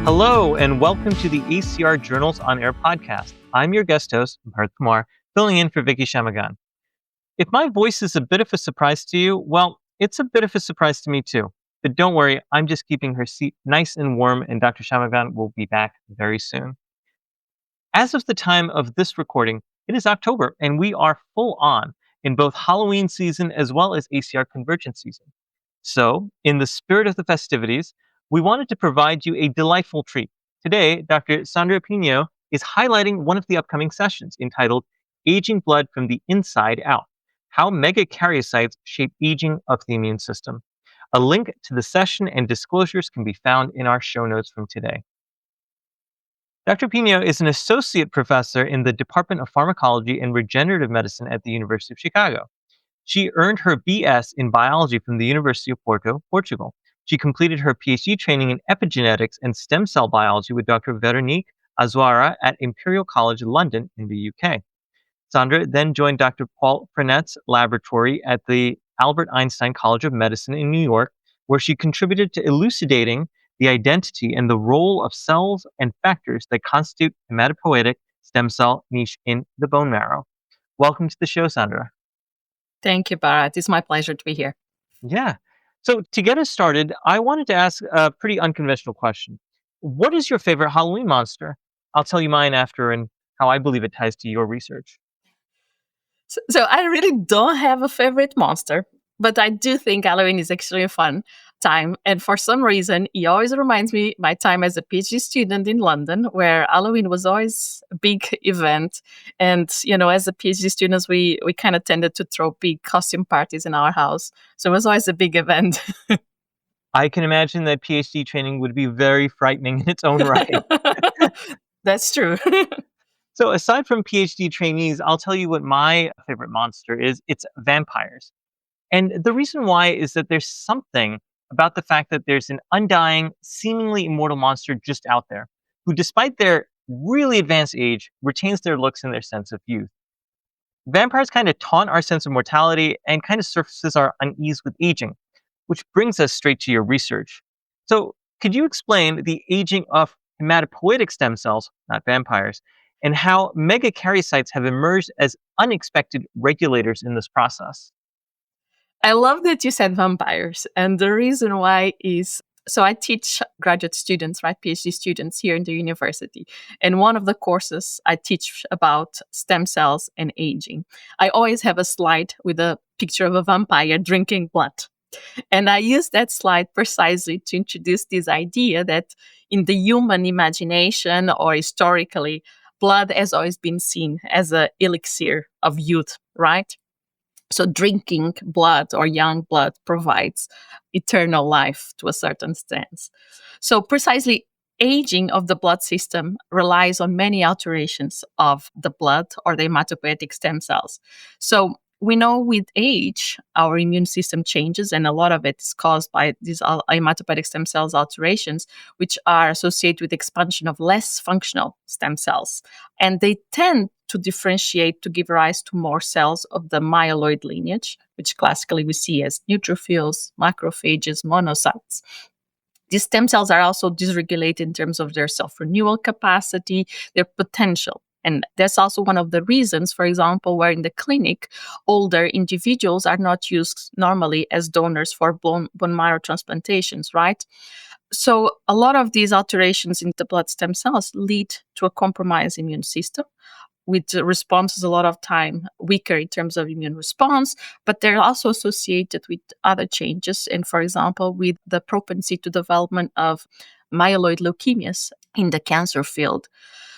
Hello, and welcome to the ACR Journals on Air podcast. I'm your guest host, Bharat Kumar, filling in for Vicky Shamagan. If my voice is a bit of a surprise to you, well, it's a bit of a surprise to me too. But don't worry, I'm just keeping her seat nice and warm, and Dr. Shamagan will be back very soon. As of the time of this recording, it is October, and we are full on in both Halloween season as well as ACR convergence season. So, in the spirit of the festivities, we wanted to provide you a delightful treat. Today, Dr. Sandra Pinho is highlighting one of the upcoming sessions entitled Aging Blood from the Inside Out: How Megakaryocytes Shape Aging of the Immune System. A link to the session and disclosures can be found in our show notes from today. Dr. Pinho is an associate professor in the Department of Pharmacology and Regenerative Medicine at the University of Chicago. She earned her BS in biology from the University of Porto, Portugal. She completed her PhD training in epigenetics and stem cell biology with Dr. Veronique Azuara at Imperial College London in the UK. Sandra then joined Dr. Paul Frenette's laboratory at the Albert Einstein College of Medicine in New York, where she contributed to elucidating the identity and the role of cells and factors that constitute hematopoietic stem cell niche in the bone marrow. Welcome to the show, Sandra. Thank you, Bharat. It's my pleasure to be here. Yeah. So to get us started, I wanted to ask a pretty unconventional question. What is your favorite Halloween monster? I'll tell you mine after and how I believe it ties to your research. So I really don't have a favorite monster, but I do think Halloween is actually a fun time. And for some reason, it always reminds me my time as a PhD student in London, where Halloween was always a big event. And, as a PhD students, we kind of tended to throw big costume parties in our house. So it was always a big event. I can imagine that PhD training would be very frightening in its own right. That's true. So aside from PhD trainees, I'll tell you what my favorite monster is. It's vampires. And the reason why is that there's something about the fact that there's an undying, seemingly immortal monster just out there who, despite their really advanced age, retains their looks and their sense of youth. Vampires kind of taunt our sense of mortality and kind of surfaces our unease with aging, which brings us straight to your research. So could you explain the aging of hematopoietic stem cells, not vampires, and how megakaryocytes have emerged as unexpected regulators in this process? I love that you said vampires. And the reason why is, so I teach graduate students, right, PhD students here in the university. And one of the courses I teach about stem cells and aging. I always have a slide with a picture of a vampire drinking blood. And I use that slide precisely to introduce this idea that in the human imagination or historically, blood has always been seen as an elixir of youth, right? So drinking blood or young blood provides eternal life to a certain extent. So precisely aging of the blood system relies on many alterations of the blood or the hematopoietic stem cells. So we know with age, our immune system changes, and a lot of it is caused by these hematopoietic stem cells alterations, which are associated with expansion of less functional stem cells. And they tend to differentiate to give rise to more cells of the myeloid lineage, which classically we see as neutrophils, macrophages, monocytes. These stem cells are also dysregulated in terms of their self-renewal capacity, their potential. And that's also one of the reasons, for example, where in the clinic, older individuals are not used normally as donors for bone marrow transplantations, right? So a lot of these alterations in the blood stem cells lead to a compromised immune system, with responses a lot of time weaker in terms of immune response, but they're also associated with other changes. And for example, with the propensity to development of myeloid leukemias in the cancer field.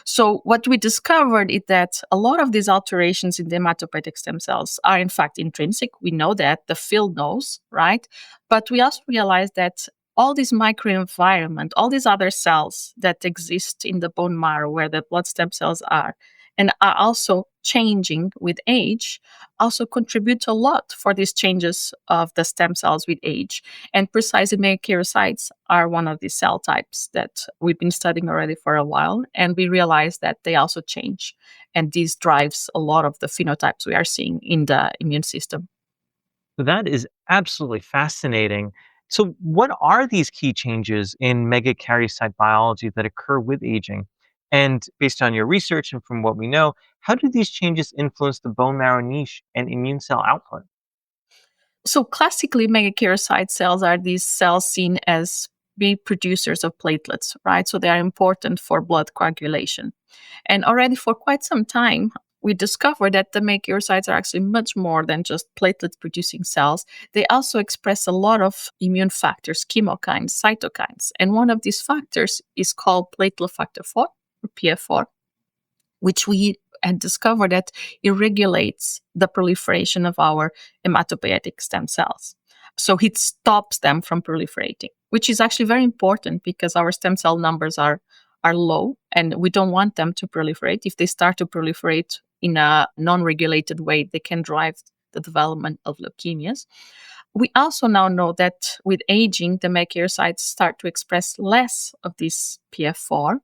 So what we discovered is that a lot of these alterations in the hematopoietic stem cells are in fact intrinsic. We know that, the field knows, right? But we also realized that all this microenvironment, all these other cells that exist in the bone marrow where the blood stem cells are, and are also changing with age, also contribute a lot for these changes of the stem cells with age. And precisely megakaryocytes are one of these cell types that we've been studying already for a while, and we realize that they also change. And this drives a lot of the phenotypes we are seeing in the immune system. That is absolutely fascinating. So, what are these key changes in megakaryocyte biology that occur with aging? And based on your research and from what we know, how do these changes influence the bone marrow niche and immune cell output? So classically, megakaryocyte cells are these cells seen as big producers of platelets, right? So they are important for blood coagulation. And already for quite some time, we discovered that the megakaryocytes are actually much more than just platelet producing cells. They also express a lot of immune factors, chemokines, cytokines. And one of these factors is called platelet factor 4, or PF4, which we had discovered that it regulates the proliferation of our hematopoietic stem cells. So it stops them from proliferating, which is actually very important because our stem cell numbers are low and we don't want them to proliferate. If they start to proliferate in a non-regulated way, they can drive the development of leukemias. We also now know that with aging, the megakaryocytes start to express less of this PF4,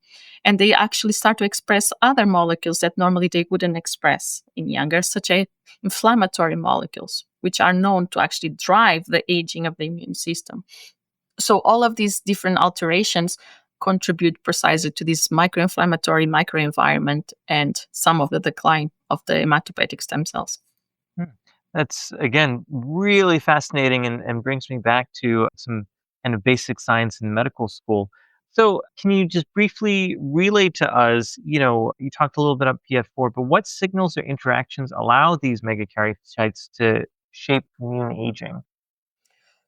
and they actually start to express other molecules that normally they wouldn't express in younger, such as inflammatory molecules, which are known to actually drive the aging of the immune system. So all of these different alterations contribute precisely to this microinflammatory microenvironment and some of the decline of the hematopoietic stem cells. Hmm. That's, again, really fascinating and brings me back to some kind of basic science in medical school. So, can you just briefly relay to us? You talked a little bit about PF4, but what signals or interactions allow these megakaryocytes to shape immune aging?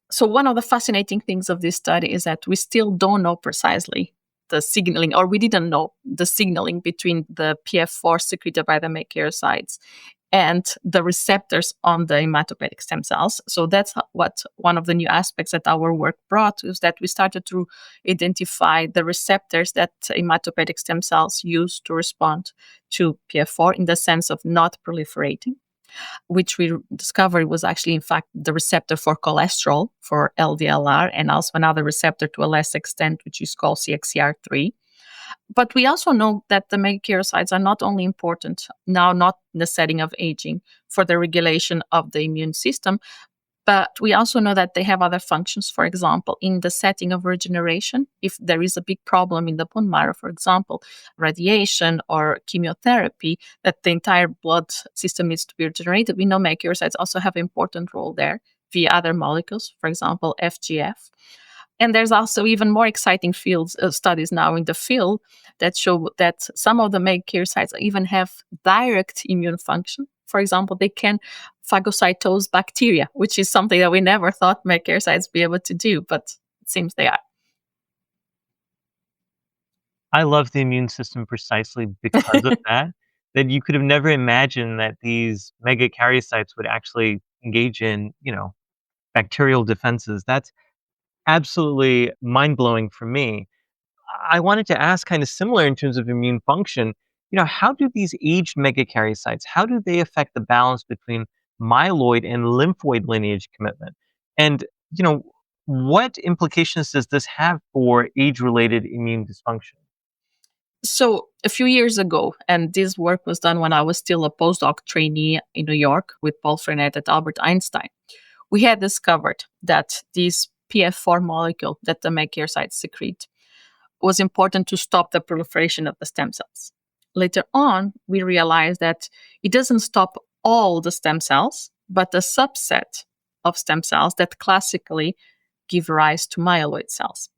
So one of the fascinating things of this study is that we still don't know precisely the signaling, or we didn't know the signaling between the PF4 secreted by the megakaryocytes and the receptors on the hematopoietic stem cells. So that's what one of the new aspects that our work brought is that we started to identify the receptors that hematopoietic stem cells use to respond to PF4 in the sense of not proliferating, which we discovered was actually, in fact, the receptor for cholesterol, for LDLR, and also another receptor to a less extent, which is called CXCR3. But we also know that the megakaryocytes are not only important now, not in the setting of aging, for the regulation of the immune system, but we also know that they have other functions. For example, in the setting of regeneration, if there is a big problem in the bone marrow, for example, radiation or chemotherapy, that the entire blood system needs to be regenerated, we know megakaryocytes also have an important role there via other molecules, for example, FGF. And there's also even more exciting fields studies now in the field that show that some of the megakaryocytes even have direct immune function. For example, they can phagocytose bacteria, which is something that we never thought megakaryocytes be able to do, but it seems they are. I love the immune system precisely because of that. That you could have never imagined that these megakaryocytes would actually engage in, bacterial defenses. That's absolutely mind blowing for me. I wanted to ask, kind of similar in terms of immune function, how do these aged megakaryocytes, how do they affect the balance between myeloid and lymphoid lineage commitment? And, you know, what implications does this have for age-related immune dysfunction? So, a few years ago, and this work was done when I was still a postdoc trainee in New York with Paul Frenet at Albert Einstein, we had discovered that this PF4 molecule that the megakaryocytes secrete was important to stop the proliferation of the stem cells. Later on, we realized that it doesn't stop all the stem cells, but a subset of stem cells that classically give rise to myeloid cells.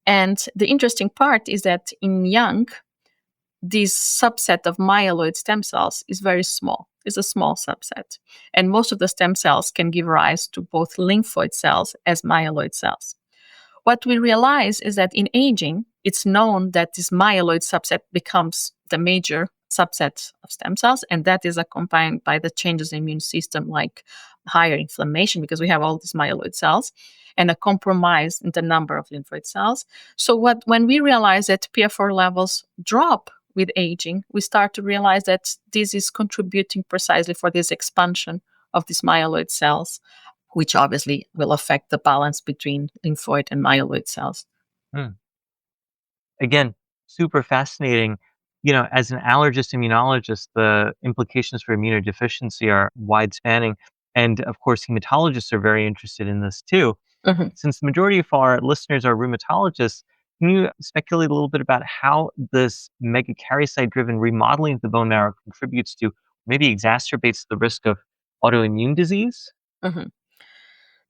And the interesting part is that in young, this subset of myeloid stem cells is very small. It's a small subset. And most of the stem cells can give rise to both lymphoid cells as myeloid cells. What we realize is that in aging, it's known that this myeloid subset becomes the major subset of stem cells, and that is accompanied by the changes in the immune system, like higher inflammation, because we have all these myeloid cells, and a compromise in the number of lymphoid cells. So when we realize that PF4 levels drop with aging, we start to realize that this is contributing precisely for this expansion of these myeloid cells, which obviously will affect the balance between lymphoid and myeloid cells. Hmm. Again, super fascinating. As an allergist immunologist, the implications for immunodeficiency are wide spanning. And of course, hematologists are very interested in this too. Mhm. Since the majority of our listeners are rheumatologists, can you speculate a little bit about how this megakaryocyte-driven remodeling of the bone marrow contributes to, maybe exacerbates the risk of autoimmune disease? Mhm.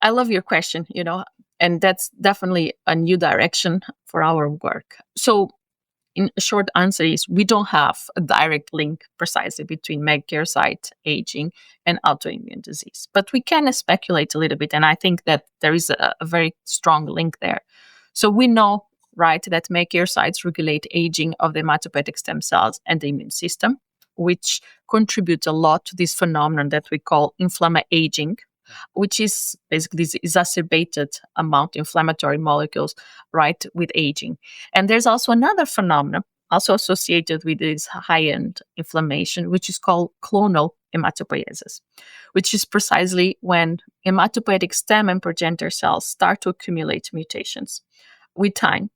I love your question, and that's definitely a new direction for our work. So, in a short answer is we don't have a direct link precisely between megakaryocyte aging and autoimmune disease, but we can speculate a little bit, and I think that there is a very strong link there. So we know, right, that megakaryocytes regulate aging of the hematopoietic stem cells and the immune system, which contributes a lot to this phenomenon that we call inflammaging, which is basically this exacerbated amount of inflammatory molecules, right, with aging. And there's also another phenomenon also associated with this high-end inflammation, which is called clonal hematopoiesis, which is precisely when hematopoietic stem and progenitor cells start to accumulate mutations with time.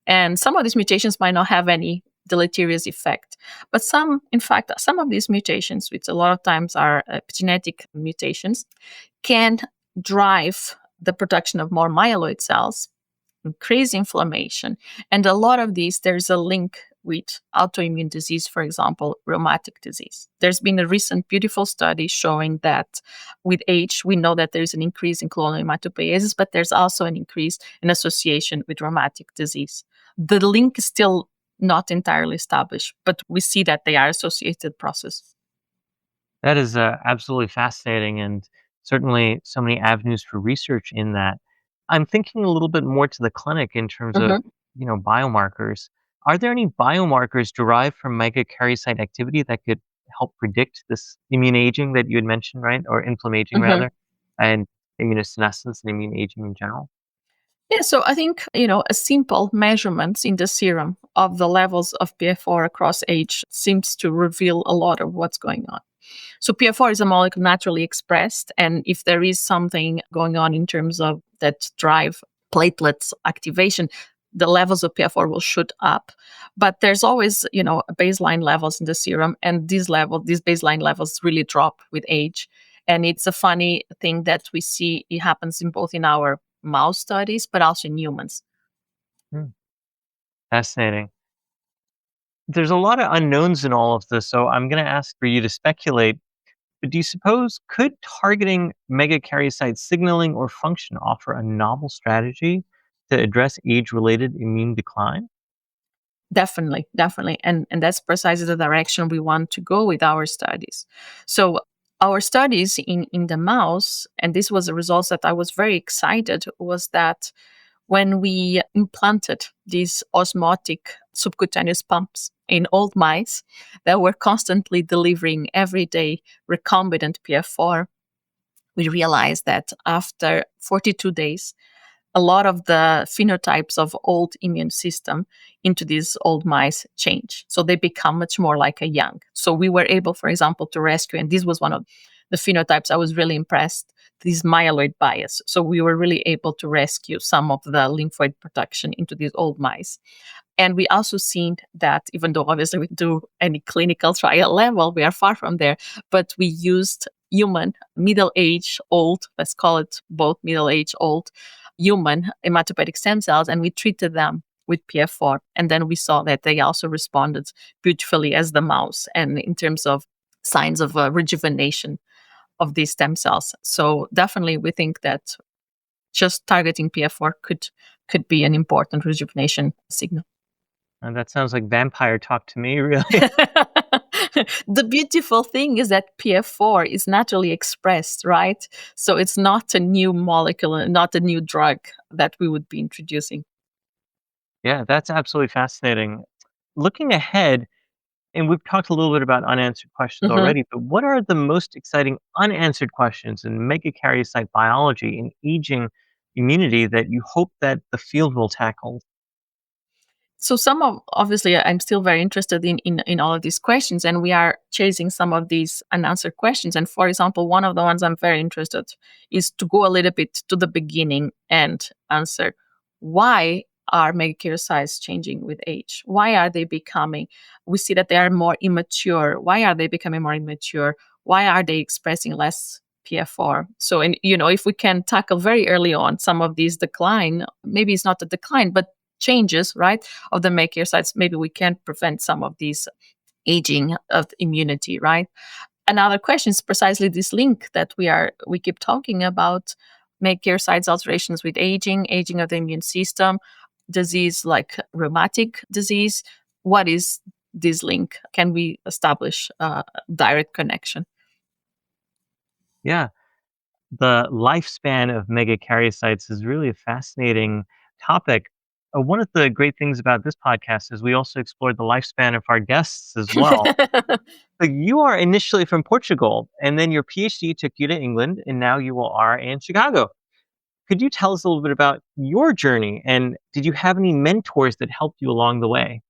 And some of these mutations might not have any deleterious effect. But some, in fact, some of these mutations, which a lot of times are epigenetic mutations, can drive the production of more myeloid cells, increase inflammation. And a lot of these, there's a link with autoimmune disease, for example, rheumatic disease. There's been a recent beautiful study showing that with age, we know that there's an increase in clonal hematopoiesis, but there's also an increase in association with rheumatic disease. The link is still not entirely established, but we see that they are associated processes. That is absolutely fascinating, and certainly so many avenues for research in that. I'm thinking a little bit more to the clinic in terms of, Mhm, biomarkers. Are there any biomarkers derived from megakaryocyte activity that could help predict this immune aging that you had mentioned, right? Or inflammaging mhm. rather, and immunosenescence and immune aging in general? Yeah, so I think, a simple measurement in the serum of the levels of PF4 across age seems to reveal a lot of what's going on. So PF4 is a molecule naturally expressed, and if there is something going on in terms of that drive platelets activation, the levels of PF4 will shoot up. But there's always, baseline levels in the serum, and these baseline levels really drop with age. And it's a funny thing that we see it happens in both in our mouse studies, but also in humans. Hmm, fascinating. There's a lot of unknowns in all of this, so I'm going to ask for you to speculate. But do you suppose could targeting megakaryocyte signaling or function offer a novel strategy to address age-related immune decline? Definitely, definitely. And that's precisely the direction we want to go with our studies. So our studies in the mouse, and this was the results that I was very excited, was that when we implanted these osmotic subcutaneous pumps in old mice that were constantly delivering every day recombinant PF4, we realized that after 42 days, a lot of the phenotypes of old immune system into these old mice change. So they become much more like a young. So we were able, for example, to rescue, and this was one of the phenotypes I was really impressed, this myeloid bias. So we were really able to rescue some of the lymphoid production into these old mice. And we also seen that even though obviously we do any clinical trial level, we are far from there, but we used human, middle age, old, let's call it both middle age, old, human hematopoietic stem cells, and we treated them with PF4. And then we saw that they also responded beautifully as the mouse and in terms of signs of rejuvenation of these stem cells. So definitely we think that just targeting PF4 could be an important rejuvenation signal. And that sounds like vampire talk to me, really. The beautiful thing is that PF4 is naturally expressed, right? So it's not a new molecule, not a new drug that we would be introducing. Yeah, that's absolutely fascinating. Looking ahead, and we've talked a little bit about unanswered questions Mhm. already, but what are the most exciting unanswered questions in megakaryocyte biology and aging immunity that you hope that the field will tackle? So some of obviously I'm still very interested in all of these questions, and we are chasing some of these unanswered questions. And for example, one of the ones I'm very interested is to go a little bit to the beginning and answer why are megakaryocytes changing with age? Why are they becoming? We see that they are more immature. Why are they becoming more immature? Why are they expressing less PFR. So, and if we can tackle very early on some of these decline, maybe it's not a decline, but changes, right, of the megakaryocytes, maybe we can prevent some of these aging of immunity, right? Another question is precisely this link that we keep talking about: megakaryocytes alterations with aging of the immune system, disease like rheumatic disease. What is this link? Can we establish a direct connection? Yeah. The lifespan of megakaryocytes is really a fascinating topic. One of the great things about this podcast is we also explored the lifespan of our guests as well. But you are initially from Portugal, and then your PhD took you to England, and now you are in Chicago. Could you tell us a little bit about your journey, and did you have any mentors that helped you along the way?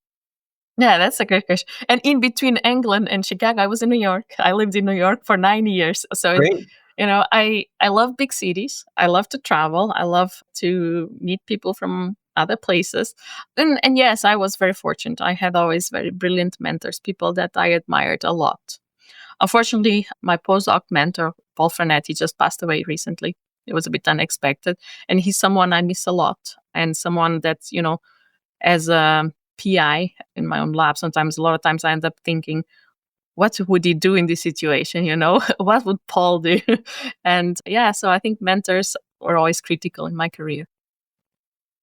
Yeah, that's a great question. And in between England and Chicago, I was in New York. I lived in New York for 9 years. So, Great. I love big cities. I love to travel. I love to meet people from other places. And yes, I was very fortunate. I had always very brilliant mentors, people that I admired a lot. Unfortunately, my postdoc mentor, Paul Franetti, just passed away recently. It was a bit unexpected. And he's someone I miss a lot, and someone that, as a PI in my own lab, a lot of times I end up thinking, what would he do in this situation? What would Paul do? And yeah, so I think mentors are always critical in my career.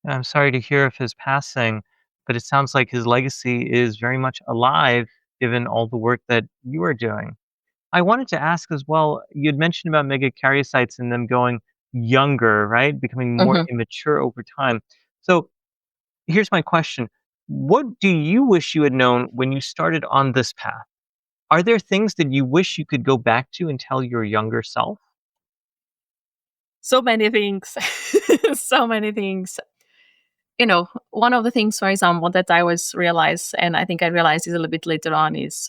I'm sorry to hear of his passing, but it sounds like his legacy is very much alive given all the work that you are doing. I wanted to ask as well, you had mentioned about megakaryocytes and them going younger, right? Becoming more Mhm. immature over time. So here's my question. What do you wish you had known when you started on this path? Are there things that you wish you could go back to and tell your younger self? So many things. So many things. One of the things, for example, that I always realize, and I think I realized this a little bit later on, is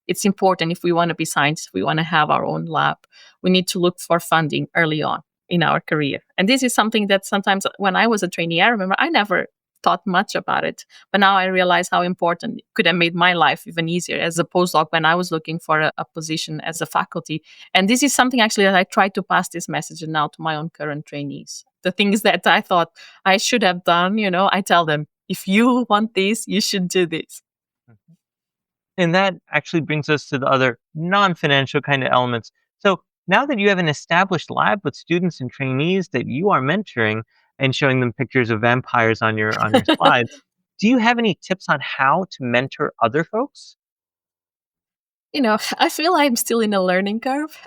it's important if we want to be scientists, if we want to have our own lab, we need to look for funding early on in our career. And this is something that sometimes when I was a trainee, I remember I never thought much about it. But now I realize how important it could have made my life even easier as a postdoc when I was looking for a position as a faculty. And this is something actually that I try to pass this message now to my own current trainees. The things that I thought I should have done, I tell them, if you want this, you should do this. Mhm. And that actually brings us to the other non-financial kind of elements. So now that you have an established lab with students and trainees that you are mentoring and showing them pictures of vampires on your slides, do you have any tips on how to mentor other folks? I feel I'm still in a learning curve.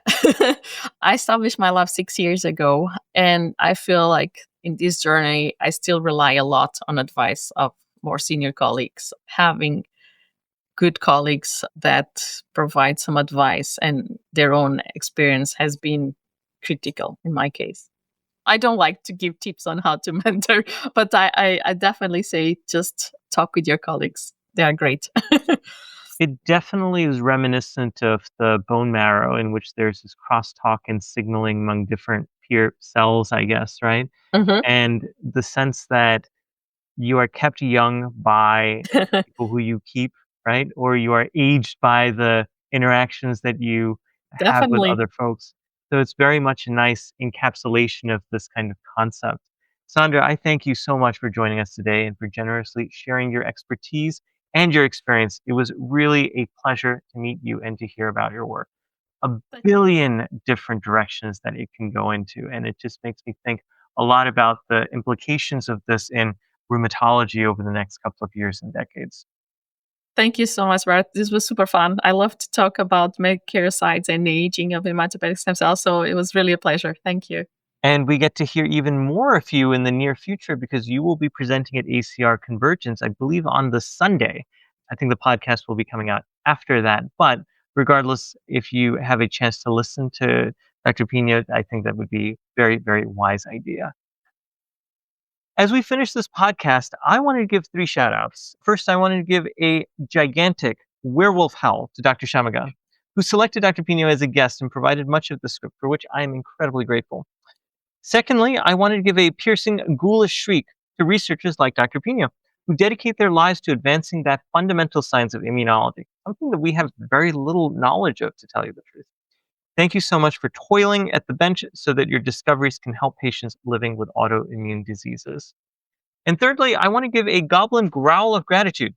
I established my lab 6 years ago, and I feel like in this journey, I still rely a lot on advice of more senior colleagues. Having good colleagues that provide some advice and their own experience has been critical in my case. I don't like to give tips on how to mentor, but I definitely say just talk with your colleagues. They are great. It definitely is reminiscent of the bone marrow in which there's this crosstalk and signaling among different peer cells, I guess, right? Mhm. And the sense that you are kept young by people who you keep, right? Or you are aged by the interactions that you have with Definitely. other folks. So it's very much a nice encapsulation of this kind of concept. Sandra, I thank you so much for joining us today and for generously sharing your expertise and your experience. It was really a pleasure to meet you and to hear about your work. A billion different directions that it can go into. And it just makes me think a lot about the implications of this in rheumatology over the next couple of years and decades. Thank you so much, Bart. This was super fun. I love to talk about megakaryocytes and the aging of hematopoietic stem cells, so it was really a pleasure. Thank you. And we get to hear even more of you in the near future because you will be presenting at ACR Convergence, I believe, on the Sunday. I think the podcast will be coming out after that. But regardless, if you have a chance to listen to Dr. Pino, I think that would be very, very wise idea. As we finish this podcast, I wanted to give three shout outs. First, I wanted to give a gigantic werewolf howl to Dr. Shamaga, who selected Dr. Pino as a guest and provided much of the script, for which I am incredibly grateful. Secondly, I wanted to give a piercing, ghoulish shriek to researchers like Dr. Pino, who dedicate their lives to advancing that fundamental science of immunology, something that we have very little knowledge of, to tell you the truth. Thank you so much for toiling at the bench so that your discoveries can help patients living with autoimmune diseases. And thirdly, I want to give a goblin growl of gratitude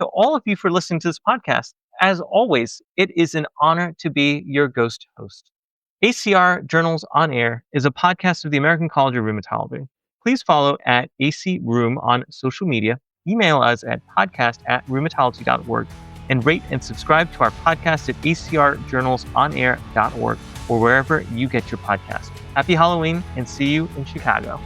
to all of you for listening to this podcast. As always, it is an honor to be your ghost host. ACR Journals on Air is a podcast of the American College of Rheumatology. Please follow at AC Room on social media, email us at podcast@rheumatology.org, and rate and subscribe to our podcast at acrjournalsonair.org or wherever you get your podcast. Happy Halloween and see you in Chicago.